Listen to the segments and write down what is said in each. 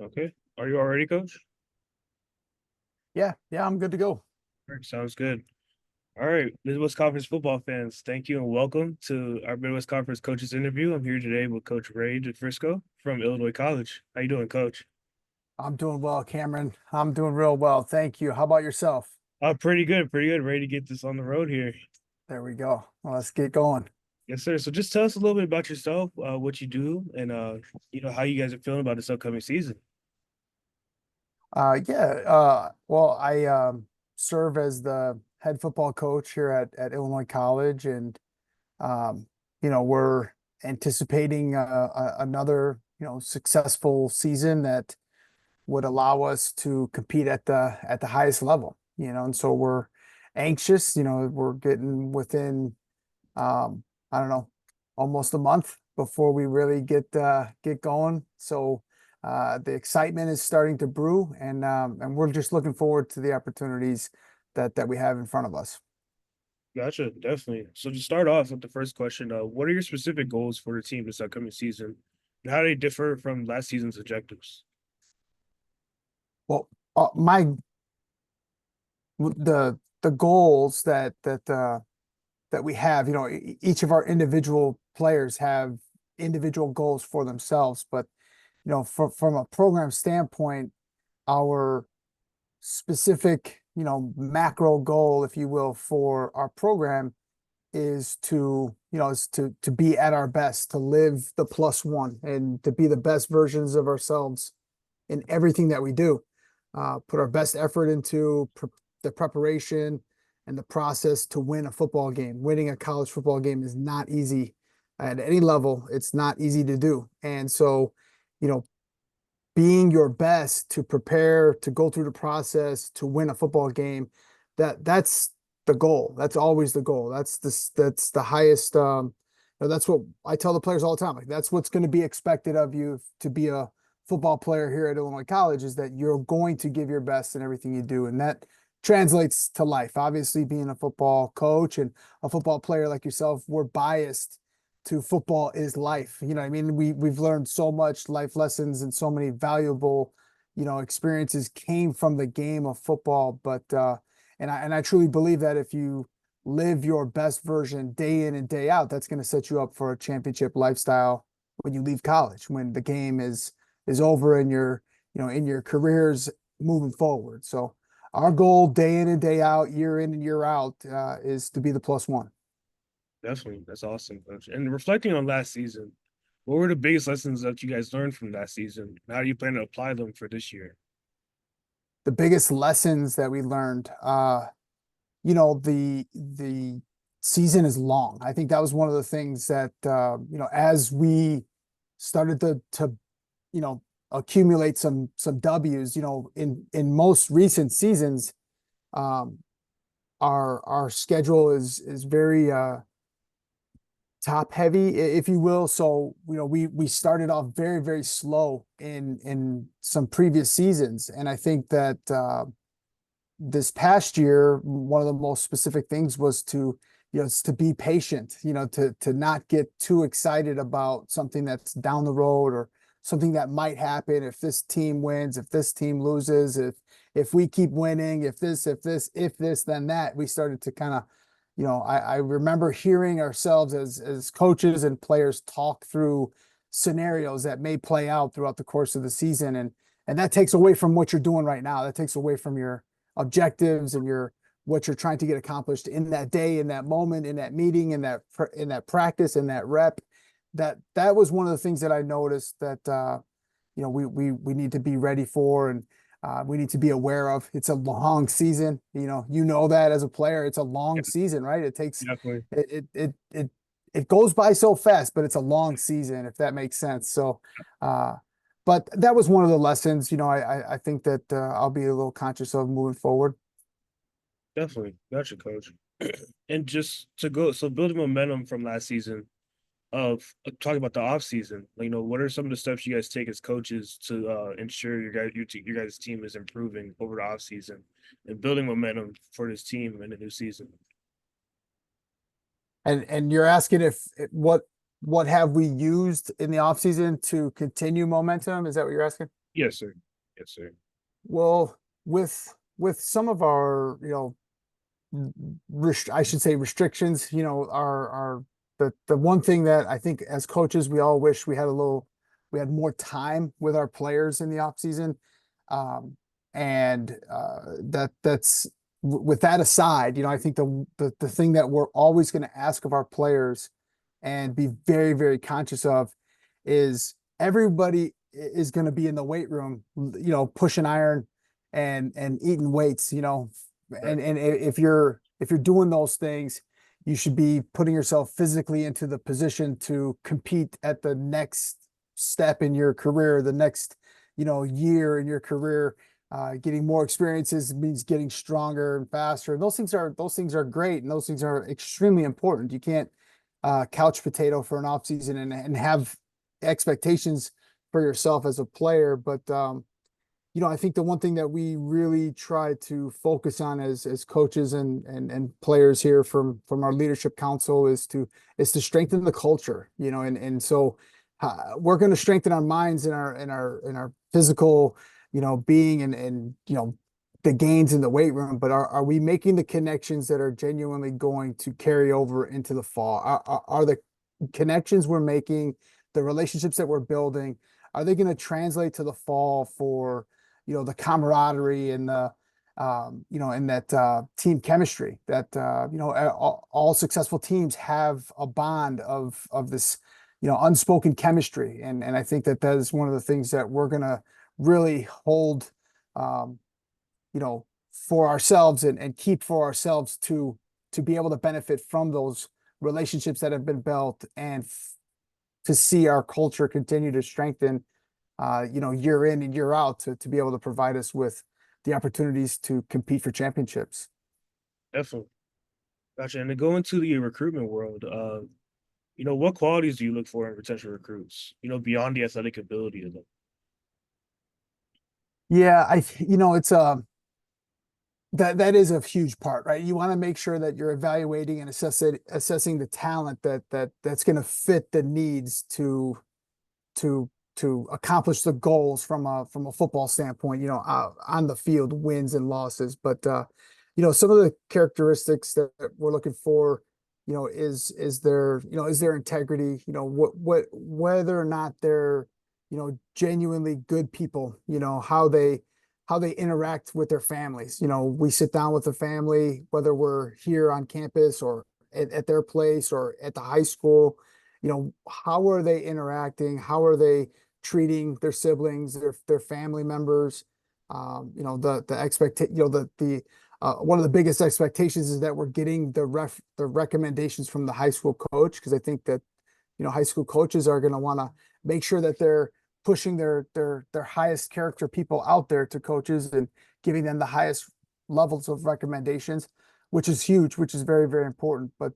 Okay. Are you all ready, Coach? Yeah, I'm good to go. All right, sounds good. All right, Midwest Conference football fans, thank you and welcome to our Midwest Conference coaches interview. I'm here today with Coach Ray DeFrisco from Illinois College. How you doing, Coach? I'm doing well, Cameron. I'm doing real well. Thank you. How about yourself? Pretty good, pretty good. Ready to get this on the road here. There we go. Well, let's get going. Yes, sir. So just tell us a little bit about yourself, what you do, and how you guys are feeling about this upcoming season. Yeah, well, I serve as the head football coach here at Illinois College, and um, we're anticipating another, successful season that would allow us to compete at the highest level, and so we're anxious, we're getting within I don't know, almost a month before we really get going. So the excitement is starting to brew, and we're just looking forward to the opportunities that we have in front of us. Gotcha, definitely. So to start off with the first question, what are your specific goals for the team this upcoming season, and how do they differ from last season's objectives? Well, my the goals that we have, each of our individual players have individual goals for themselves, but from a program standpoint, our specific, macro goal, if you will, for our program is to be at our best, to live the plus one, and to be the best versions of ourselves in everything that we do. Put our best effort into the preparation and the process to win a football game. Winning a college football game is not easy at any level. It's not easy to do, and so, you know, being your best to prepare to go through the process to win a football game, that's the goal. That's always the goal. That's the highest. That's what I tell the players all the time. Like, that's what's going to be expected of you to be a football player here at Illinois College, is that you're going to give your best in everything you do, and that translates to life. Obviously, being a football coach and a football player like yourself, we're biased to football is life. You know what I mean? We've learned so much life lessons, and so many valuable, experiences came from the game of football. But and I truly believe that if you live your best version day in and day out, that's going to set you up for a championship lifestyle when you leave college, when the game is over and you're, in your careers moving forward. So our goal day in and day out, year in and year out, is to be the plus one. Definitely. That's awesome, Coach. And reflecting on last season, what were the biggest lessons that you guys learned from that season? And how do you plan to apply them for this year? The biggest lessons that we learned, the season is long. I think that was one of the things that, as we started to accumulate some W's, in most recent seasons, um, our schedule is very top heavy, if you will. So, we started off very, very slow in some previous seasons. And I think that this past year, one of the most specific things was to be patient, to not get too excited about something that's down the road, or something that might happen if this team wins, if this team loses, if we keep winning, if this, then that. We started to kind of, I remember hearing ourselves as coaches and players talk through scenarios that may play out throughout the course of the season. And that takes away from what you're doing right now. That takes away from your objectives and your what you're trying to get accomplished in that day, in that moment, in that meeting, in that practice, in that rep. That was one of the things that I noticed that we need to be ready for, and we need to be aware of. It's a long season. You know that as a player, it's a long Yeah, season, right? It takes definitely. it goes by so fast, but it's a long season, if that makes sense. So, uh, but that was one of the lessons. I think that I'll be a little conscious of moving forward. Definitely. Gotcha, Coach. And just to go, so building momentum from last season, of talking about the off season, what are some of the steps you guys take as coaches to ensure your guys' team is improving over the off season and building momentum for this team in the new season? And you're asking if what have we used in the offseason to continue momentum? Is that what you're asking? Yes, sir. Yes, sir. Well, with some of our, I should say restrictions, our the one thing that I think as coaches we all wish we had more time with our players in the off season. And that's with that aside, I think the thing that we're always going to ask of our players and be very, very conscious of is everybody is going to be in the weight room, pushing iron and eating weights, Right. and if you're doing those things, you should be putting yourself physically into the position to compete at the next step in your career, the next, year in your career. Getting more experiences means getting stronger and faster. Those things are great, and those things are extremely important. You can't couch potato for an off season and have expectations for yourself as a player. But I think the one thing that we really try to focus on as coaches and players here from our leadership council is to strengthen the culture, and so we're going to strengthen our minds and our physical, being and the gains in the weight room, but are we making the connections that are genuinely going to carry over into the fall? Are the connections we're making, the relationships that we're building, are they going to translate to the fall for the camaraderie and and that team chemistry that all successful teams have a bond of this unspoken chemistry, and I think that is one of the things that we're going to really hold um, for ourselves and keep for ourselves to be able to benefit from those relationships that have been built and to see our culture continue to strengthen, year in and year out to be able to provide us with the opportunities to compete for championships. Definitely. Gotcha. And to go into the recruitment world, what qualities do you look for in potential recruits? Beyond the athletic ability of them. Yeah, it's that is a huge part, right? You want to make sure that you're evaluating and assessing the talent that's going to fit the needs to accomplish the goals from a football standpoint, on the field, wins and losses. But some of the characteristics that we're looking for, is their integrity, whether or not they're, genuinely good people, how they interact with their families. We sit down with the family, whether we're here on campus or at their place or at the high school. How are they interacting? How are they treating their siblings, their family members? The expect the one of the biggest expectations is that we're getting the recommendations from the high school coach, because I think that high school coaches are going to want to make sure that they're pushing their highest character people out there to coaches and giving them the highest levels of recommendations, which is huge, which is very, very important. But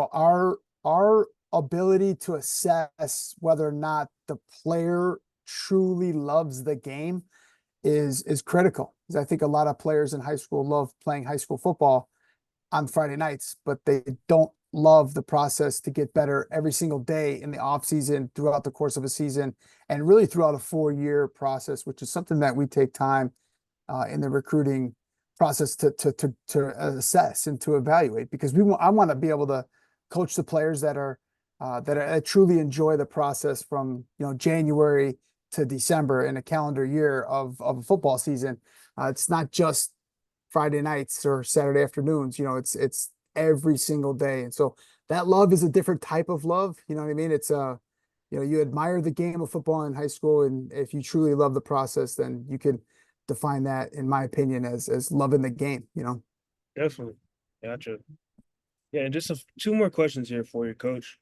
our ability to assess whether or not the player truly loves the game is critical. Because I think a lot of players in high school love playing high school football on Friday nights, but they don't love the process to get better every single day in the off season, throughout the course of a season, and really throughout a 4-year process, which is something that we take time in the recruiting process to assess and to evaluate, because I want to be able to coach the players that truly enjoy the process from January to December in a calendar year of a football season. It's not just Friday nights or Saturday afternoons. It's every single day, and so that love is a different type of love. You know what I mean? It's you admire the game of football in high school, and if you truly love the process, then you can define that, in my opinion, as loving the game. Definitely. Gotcha. Yeah, and just two more questions here for you, Coach.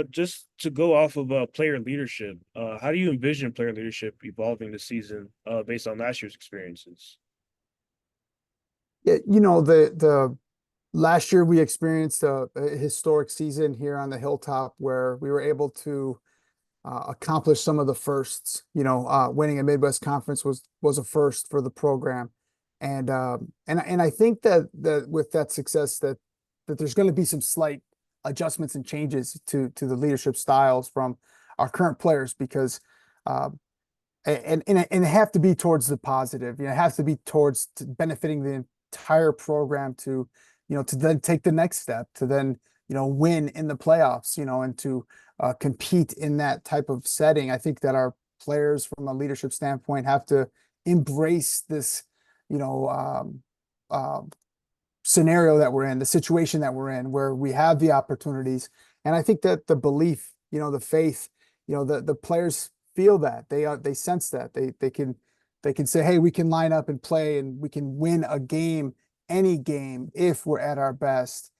Just to go off of player leadership, how do you envision player leadership evolving this season, based on last year's experiences? Yeah, the last year we experienced a historic season here on the hilltop where we were able to accomplish some of the firsts. Winning a Midwest Conference was a first for the program, and I think that with that success, that there's going to be some slight adjustments and changes to the leadership styles from our current players, because and it have to be towards the positive. It has to be towards benefiting the entire program to, to then take the next step to then, win in the playoffs, and to compete in that type of setting. I think that our players, from a leadership standpoint, have to embrace this, you know, scenario that we're in, the situation that we're in, where we have the opportunities. And I think that the belief, the faith, the players feel that they sense that they can say, hey, we can line up and play and we can win a game, any game, if we're at our best.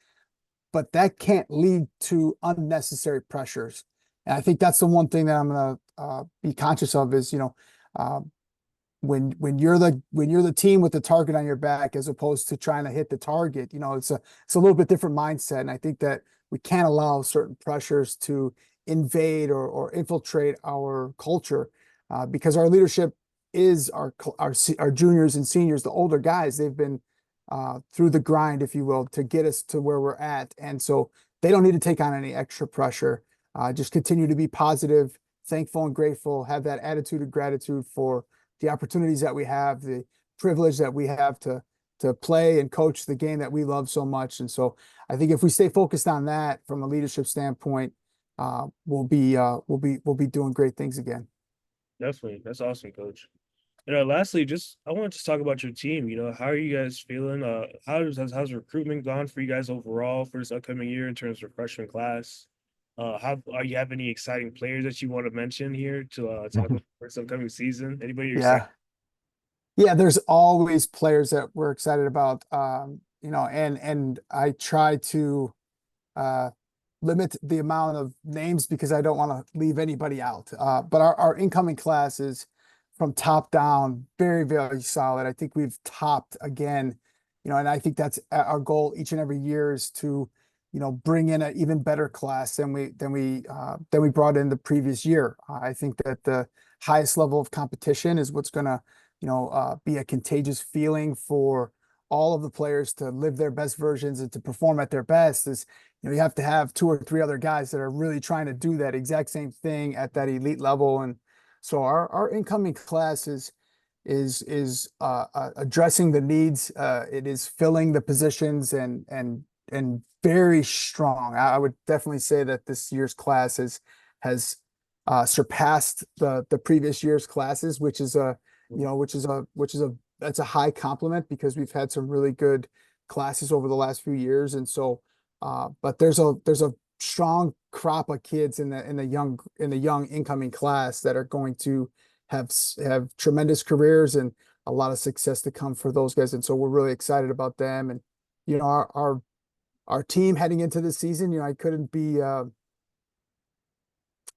But that can't lead to unnecessary pressures. And I think that's the one thing that I'm going to be conscious of is, uh, when you're the team with the target on your back, as opposed to trying to hit the target, it's a little bit different mindset. And I think that we can't allow certain pressures to invade or infiltrate our culture, because our leadership is our juniors and seniors, the older guys. They've been through the grind, if you will, to get us to where we're at, and so they don't need to take on any extra pressure. Just continue to be positive, thankful, and grateful. Have that attitude of gratitude for the opportunities that we have, the privilege that we have to play and coach the game that we love so much. And so I think if we stay focused on that from a leadership standpoint, we'll be doing great things again. Definitely. That's awesome, coach. And lastly, just I wanted to talk about your team. How are you guys feeling? How's recruitment gone for you guys overall for this upcoming year in terms of freshman class? How are you have any exciting players that you want to mention here to talk about for this upcoming season? Anybody you're excited? Yeah. Yeah, there's always players that we're excited about. And I try to uh, limit the amount of names because I don't want to leave anybody out. But our incoming class is from top down, very, very solid. I think we've topped again, and I think that's our goal each and every year is to, bring in an even better class than we brought in the previous year. I think that the highest level of competition is what's going to, be a contagious feeling for all of the players to live their best versions and to perform at their best. Is, you have to have two or three other guys that are really trying to do that exact same thing at that elite level. And so our incoming class is addressing the needs. It is filling the positions and very strong. I would definitely say that this year's class has surpassed the previous year's classes, which is that's a high compliment because we've had some really good classes over the last few years. And so, but there's a strong crop of kids in the young incoming class that are going to have tremendous careers and a lot of success to come for those guys. And so we're really excited about them. And, our team heading into the season, I couldn't be, I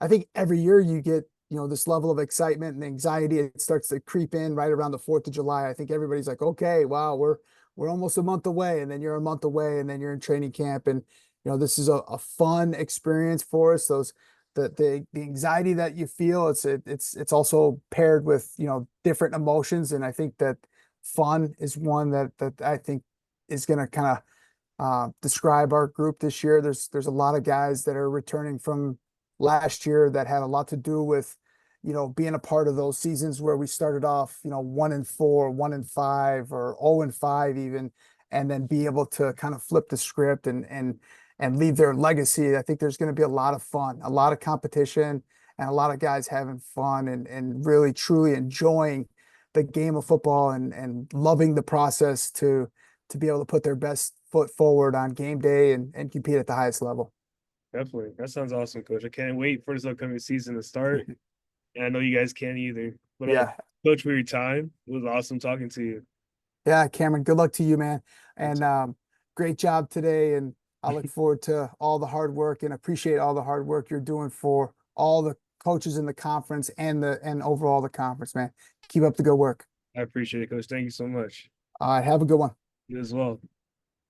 think every year you get, this level of excitement and anxiety. It starts to creep in right around the 4th of July. I think everybody's like, okay, wow, we're almost a month away, and then you're a month away, and then you're in training camp. And, this is a fun experience for us. The anxiety that you feel, it's also paired with, different emotions. And I think that fun is one that I think is going to kind of describe our group this year. There's a lot of guys that are returning from last year that had a lot to do with, being a part of those seasons where we started off, 1-4, 1-5, or 0-5 even, and then be able to kind of flip the script and leave their legacy. I think there's going to be a lot of fun, a lot of competition, and a lot of guys having fun and really truly enjoying the game of football and loving the process to be able to put their best foot forward on game day and compete at the highest level. Definitely. That sounds awesome, coach. I can't wait for this upcoming season to start. And I know you guys can't either. But Yeah. coach, for your time. It was awesome talking to you. Yeah, Cameron, good luck to you, man. And great job today. And I look forward to all the hard work and appreciate all the hard work you're doing for all the coaches in the conference and overall the conference, man. Keep up the good work. I appreciate it, coach. Thank you so much. All right, have a good one. You as well.